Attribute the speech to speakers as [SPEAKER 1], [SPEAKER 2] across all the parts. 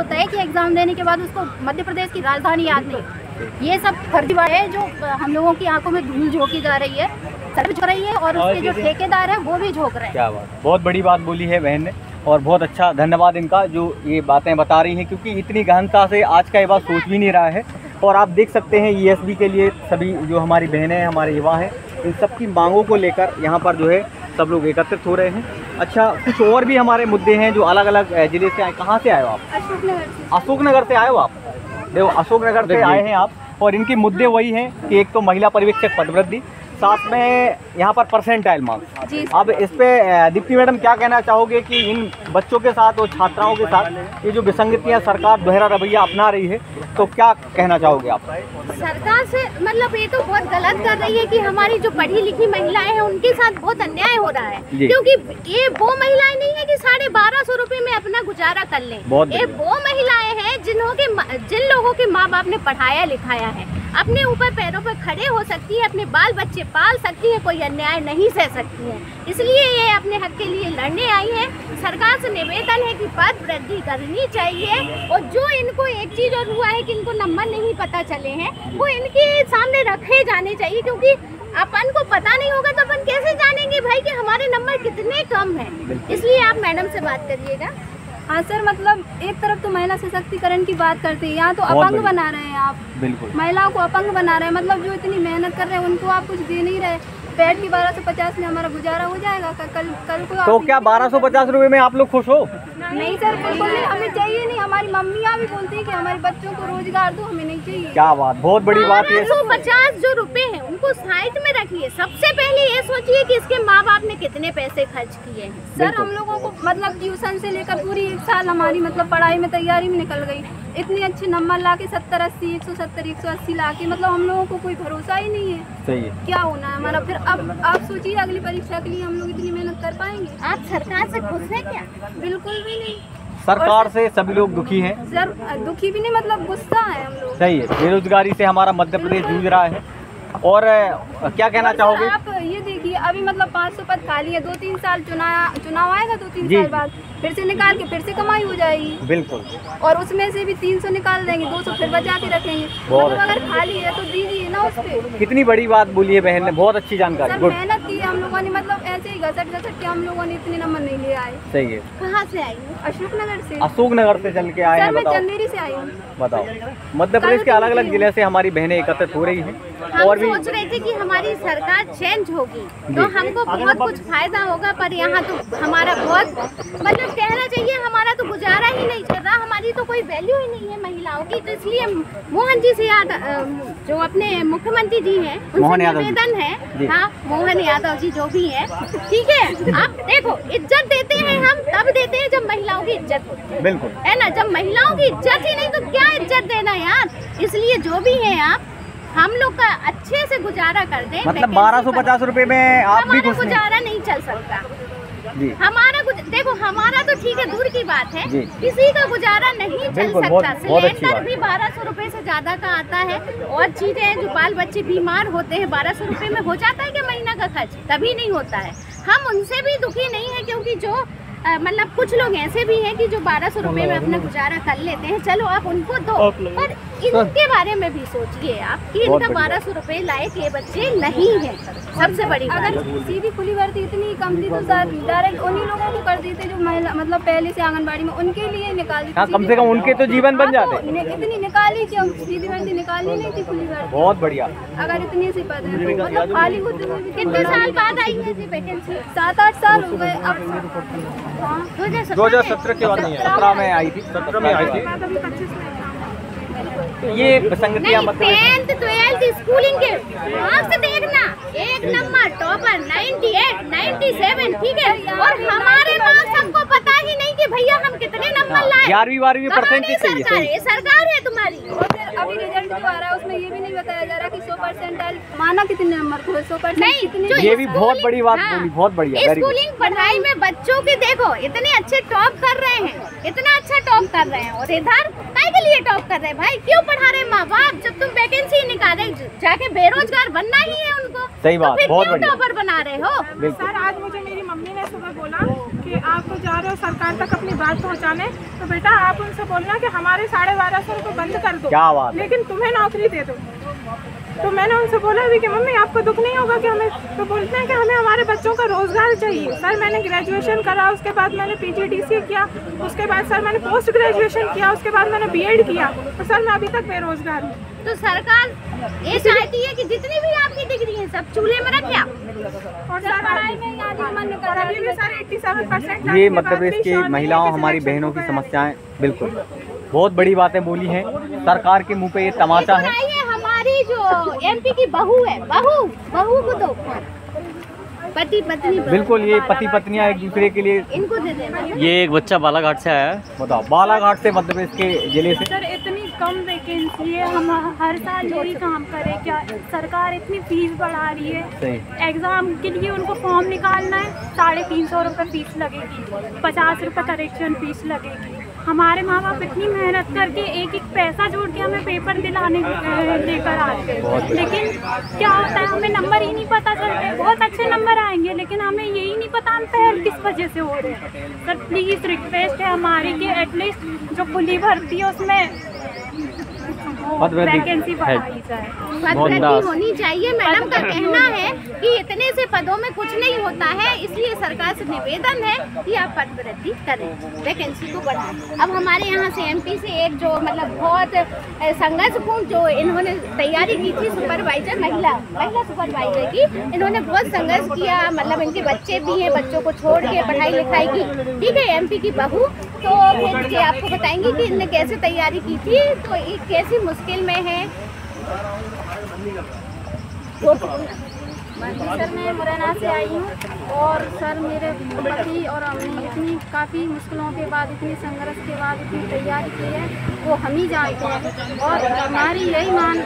[SPEAKER 1] होता है कि एग्जाम देने के बाद उसको मध्य प्रदेश की राजधानी याद नहीं। ये सब फर्जीवाड़ा है जो हम लोगों की आंखों में धूल झोंकी जा रही है, सर्विस हो रही है और उसके जो ठेकेदार है वो भी झोंक रहे हैं।
[SPEAKER 2] क्या बात, बहुत बड़ी बात बोली है बहन ने और बहुत अच्छा धन्यवाद इनका जो ये बातें बता रही हैं, क्योंकि इतनी गहनता से आज का युवा सोच भी नहीं रहा है। और आप देख सकते हैं ESB के लिए सभी जो हमारी बहनें हैं, हमारे युवा हैं, इन सब की मांगों को लेकर यहाँ पर जो है सब लोग एकत्रित हो रहे हैं। अच्छा, कुछ और भी हमारे मुद्दे हैं जो अलग अलग जिले से आए। कहाँ से आए हो आप? अशोकनगर से आए हो आप? देखो, अशोकनगर से आए हैं आप और इनके मुद्दे वही हैं कि एक तो महिला पर्यवेक्षक पदवृद्धि, साथ में यहाँ पर परसेंटाइल मांग। अब इस पे दीप्ति मैडम क्या कहना चाहोगे कि इन बच्चों के साथ और छात्राओं के साथ ये जो विसंगतियाँ सरकार दोहरा रवैया अपना रही है, तो क्या कहना चाहोगे आप?
[SPEAKER 1] सरकार से मतलब ये तो बहुत गलत कर रही है कि हमारी जो पढ़ी लिखी महिलाएं हैं उनके साथ बहुत अन्याय हो रहा है, क्योंकि ये वो महिलाएं नहीं है कि 1250 रुपए में अपना गुजारा कर लें। ये वो महिलाएं हैं जिन लोगों के माँ बाप ने पढ़ाया लिखाया है, अपने ऊपर पैरों पर खड़े हो सकती है, अपने बाल बच्चे पाल सकती है, कोई अन्याय नहीं सह सकती है। इसलिए ये अपने हक के लिए लड़ने आई है। सरकार से निवेदन है कि पद वृद्धि करनी चाहिए और जो इनको एक चीज और हुआ है कि इनको नंबर नहीं पता चले हैं, वो इनके सामने रखे जाने चाहिए, क्योंकि अपन को पता नहीं होगा तो अपन कैसे जानेंगे भाई कि हमारे नंबर कितने कम हैं। इसलिए आप मैडम से बात करिएगा। हाँ सर, मतलब एक तरफ तो महिला सशक्तिकरण की बात करते हैं, यहाँ तो अपंग बना रहे हैं आप। बिल्कुल, महिलाओं को अपंग बना रहे हैं, मतलब जो इतनी मेहनत कर रहे हैं उनको आप कुछ दे नहीं रहे। पेट की 1250 में हमारा गुजारा हो जाएगा कल को। तो क्या 1250 रुपए में आप लोग खुश हो? नहीं सर, बिल्कुल नहीं, हमें चाहिए नहीं। हमारी मम्मियाँ भी बोलती है कि हमारे बच्चों को रोजगार दो, हमें नहीं चाहिए। क्या बात, बहुत बड़ी बात है। 1250 जो रुपए हैं उनको साइड में रखिए। सबसे पहले ये सोचिए कि इसके माँ बाप ने कितने पैसे खर्च किए हैं। सर, हम लोगों को मतलब ट्यूशन से लेकर पूरी 1 साल हमारी मतलब पढ़ाई में तैयारी में निकल गई। इतने अच्छे नंबर ला के 70, 80, 170, 180 ला के मतलब हम लोगों को कोई भरोसा ही नहीं है। सही है, क्या होना है हमारा फिर? अब आप सोचिए अगली परीक्षा के लिए हम लोग इतनी मेहनत कर पाएंगे? आप सरकार से खुश हैं क्या? बिल्कुल भी नहीं।
[SPEAKER 2] सरकार से सभी लोग दुखी हैं
[SPEAKER 1] सर, दुखी भी नहीं, मतलब गुस्सा है हम लोग।
[SPEAKER 2] सही है, बेरोजगारी से हमारा मध्य प्रदेश जूझ रहा है। और क्या कहना चाहोगे?
[SPEAKER 1] आप ये देखिए, अभी मतलब 500 पद खाली है, 2-3 साल चुनाव आएगा, 2-3 साल बाद फिर से निकाल के फिर से कमाई हो जाएगी। बिल्कुल, और उसमें से भी 300 निकाल देंगे, 200 फिर बचा के रखेंगे। मतलब अगर खाली है तो दीजिए ना उस पे। कितनी
[SPEAKER 2] बड़ी बात बोली है बहन ने, बहुत अच्छी जानकारी।
[SPEAKER 1] मेहनत की हम लोगों ने, मतलब ऐसे ही घसट के हम लोगों ने इतने नंबर नहीं ले आए। सही है। कहाँ से आई हूँ? अशोकनगर से।
[SPEAKER 2] अशोकनगर से चल के आए हैं?
[SPEAKER 1] मैं चंदेरी से आई हूँ।
[SPEAKER 2] बताओ, मध्य प्रदेश के अलग अलग जिले से हमारी बहनें एकत्रित हो रही हैं और भी
[SPEAKER 1] सोच रहे थे कि हमारी सरकार चेंज होगी तो हमको बहुत कुछ फायदा होगा, पर यहाँ तो हमारा बहुत मतलब कहना चाहिए हमारा तो गुजारा ही नहीं चल रहा, हमारी तो कोई वैल्यू ही नहीं है महिलाओं की। तो इसलिए मोहन जी से जो अपने मुख्यमंत्री जी हैं उनसे निवेदन है, हाँ मोहन यादव जी जो भी है, ठीक है, आप देखो इज्जत देते हैं हम तब देते हैं जब महिलाओं की इज्जत होती है। बिल्कुल है ना, जब महिलाओं की इज्जत ही नहीं तो क्या इज्जत देना यार। इसलिए जो भी है आप हम लोग का अच्छे से गुजारा कर दें।
[SPEAKER 2] मतलब 1250 रुपए में आप भी कुछ
[SPEAKER 1] गुजारा नहीं चल सकता जी। हमारा देखो, हमारा तो ठीक है, दूर की बात है, किसी का गुजारा नहीं चल सकता। सिलेंडर भी 1200 रुपए से ज्यादा का आता है और चीजें हैं जो बाल बच्चे बीमार होते हैं, 1200 रुपए में हो जाता है क्या महीना का खर्च? तभी नहीं होता है। हम उनसे भी दुखी नहीं है, क्योंकि जो मतलब कुछ लोग ऐसे भी हैं कि जो 1200 रुपए में अपना गुजारा कर लेते हैं, चलो आप उनको दो, पर इनके बारे में भी सोचिए आप कि इनका 1200 रुपए लायक ये बच्चे नहीं है। सबसे बड़ी अगर सीधी खुली भर्ती इतनी कम थी तो डायरेक्ट उन्हीं लोगों को कर देते जो महिला मतलब पहले से आंगनबाड़ी में, उनके लिए निकाल दी।
[SPEAKER 2] कम से कम उनके तो जीवन बन जाते।
[SPEAKER 1] इतनी निकाली क्यों? सीधी भर्ती निकाली नहीं थी, खुली भर्ती।
[SPEAKER 2] बहुत बढ़िया।
[SPEAKER 1] अगर इतनी सी पद है मतलब खाली होते हुए कितने साल बाद आई है जी वैकेंसी? 7-8 साल हो गए। अब
[SPEAKER 2] 2017 के बाद नहीं, 17 में आई थी, 17 में आई थी। ये विसंगतियां मतलब
[SPEAKER 1] 10th 12th स्कूलिंग के मार्क्स देखना, 1 नंबर टॉपर 98 97, ठीक है, और हमारे मार्क्स हमको पता ही नहीं कि भैया हम कितने नंबर लाए।
[SPEAKER 2] 11वीं 12वीं परसेंटेज चाहिए।
[SPEAKER 1] सरकार है तुम्हारी। अभी रिजल्ट जो आ रहा है उसमें ये भी नहीं बताया जा रहा कि 100% माना कितने नंबर को, 100% नहीं।
[SPEAKER 2] ये भी बहुत बड़ी बात बोली, बहुत बढ़िया।
[SPEAKER 1] स्कूलिंग पढ़ाई में बच्चों के देखो इतने अच्छे टॉप कर रहे हैं, इतना अच्छा टॉप कर रहे हैं, और इधर काय के लिए टॉप कर रहे हैं भाई? क्यों पढ़ा रहे माँ बाप? जब तुम वैकेंसी निकाले जाके बेरोजगार बनना ही है उनको,
[SPEAKER 2] सही बात,
[SPEAKER 1] तो फिर
[SPEAKER 2] बहुत
[SPEAKER 1] क्यों
[SPEAKER 2] बढ़िया
[SPEAKER 1] टॉपर बना रहे हो?
[SPEAKER 3] सर आज मुझे मेरी मम्मी ने सुबह बोला कि कि आप तो जा रहे हो सरकार तक अपनी बात पहुंचाने, तो बेटा आप उनसे बोलना कि हमारे 1250 रुपये बंद कर दो,
[SPEAKER 2] क्या बात,
[SPEAKER 3] लेकिन तुम्हें नौकरी दे दो। तो मैंने उनसे बोला भी कि मम्मी आपको दुख नहीं होगा कि हमें, तो बोलते हैं कि हमें हमारे बच्चों का रोजगार चाहिए। सर मैंने ग्रेजुएशन करा, उसके बाद मैंने PGDCA किया, उसके बाद सर मैंने पोस्ट ग्रेजुएशन किया, उसके बाद मैंने BEd किया, तो सर मैं अभी तक बेरोजगार हूँ।
[SPEAKER 1] तो सरकार ये चाहती है कि जितनी भी आपकी डिग्री है सब चूल्हे में रखे
[SPEAKER 3] और सर पढ़ाई में अभी भी सर 87%।
[SPEAKER 2] ये मध्य प्रदेश की महिलाओं, हमारी बहनों की समस्याएं बिल्कुल बहुत बड़ी बातें बोली हैं। सरकार के मुंह पे ये तमाचा है।
[SPEAKER 1] हमारी जो MP की बहू है, बहू को दो, पति पत्नी,
[SPEAKER 2] बिल्कुल ये पति पत्नियां एक दूसरे के लिए
[SPEAKER 1] इनको दे देना।
[SPEAKER 4] ये एक बच्चा बालाघाट से आया है।
[SPEAKER 2] बताओ, बालाघाट से मध्य प्रदेश के जिले से।
[SPEAKER 5] सर इतनी कम वैकेंसी है, हम हर साल यही काम करें क्या? सरकार इतनी फीस बढ़ा रही है, एग्जाम के लिए उनको फॉर्म निकालना है 350 रुपये फीस लगेगी, 50 रुपये करेक्शन फीस लगेगी। हमारे माँ बाप इतनी मेहनत करके एक एक पैसा जोड़ के हमें पेपर दिलाने लेकर आते हैं, लेकिन क्या होता है हमें नंबर ही नहीं पता चलते। बहुत अच्छे नंबर आएंगे लेकिन हमें यही नहीं पता हम फेल किस वजह से हो रहे हैं। सर प्लीज़ रिक्वेस्ट है हमारी कि एटलीस्ट जो खुली भर्ती है उसमें वैकेंसी बढ़ाई जाए,
[SPEAKER 1] पदवृद्धि होनी चाहिए। मैडम का कहना है कि इतने से पदों में कुछ नहीं होता है, इसलिए सरकार से निवेदन है कि आप पदवृद्धि करें, वैकेंसी को बढ़ाएं। अब हमारे यहाँ से MP से एक जो मतलब बहुत संघर्षपूर्ण जो इन्होंने तैयारी की थी सुपरवाइजर, महिला सुपरवाइजर की, इन्होंने बहुत संघर्ष किया। मतलब इनके बच्चे भी हैं, बच्चों को छोड़ के पढ़ाई लिखाई की, ठीक है, MP की बहू। तो फिर आपको बताएंगे कि इनने कैसे तैयारी की थी, तो ये कैसी मुश्किल में है।
[SPEAKER 5] सर मैं मुरैना से आई हूँ और सर मेरे पति और हमने इतनी काफ़ी मुश्किलों के बाद, इतनी संघर्ष के बाद इतनी तैयारी की है, वो हम ही जानते हैं। और हमारी यही मांग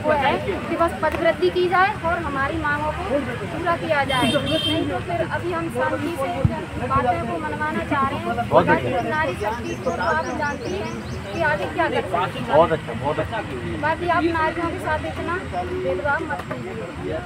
[SPEAKER 5] वो है कि बस पदवृद्धि की जाए और हमारी मांगों को पूरा किया जाए। नहीं तो फिर अभी हम शांति से बातों को मनवाना चाह रहे हैं। बाकी नारी शक्ति को आप जानती हैं कि आगे क्या कर सकते हैं।
[SPEAKER 2] बहुत अच्छा, बहुत अच्छा।
[SPEAKER 5] बाकी आप नारियों के साथ इतना भेदभाव मत कीजिए।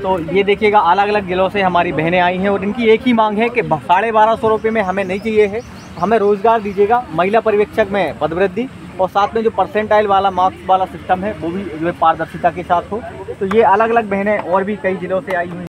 [SPEAKER 2] तो ये देखिएगा, अलग अलग जिलों से हमारी बहनें आई हैं और इनकी एक ही मांग है कि 1250 रुपये में हमें नहीं चाहिए है, हमें रोजगार दीजिएगा, महिला पर्यवेक्षक में पदवृद्धि, और साथ में जो परसेंटाइल वाला मार्क्स वाला सिस्टम है वो भी जो है पारदर्शिता के साथ हो। तो ये अलग अलग बहनें और भी कई जिलों से आई हुई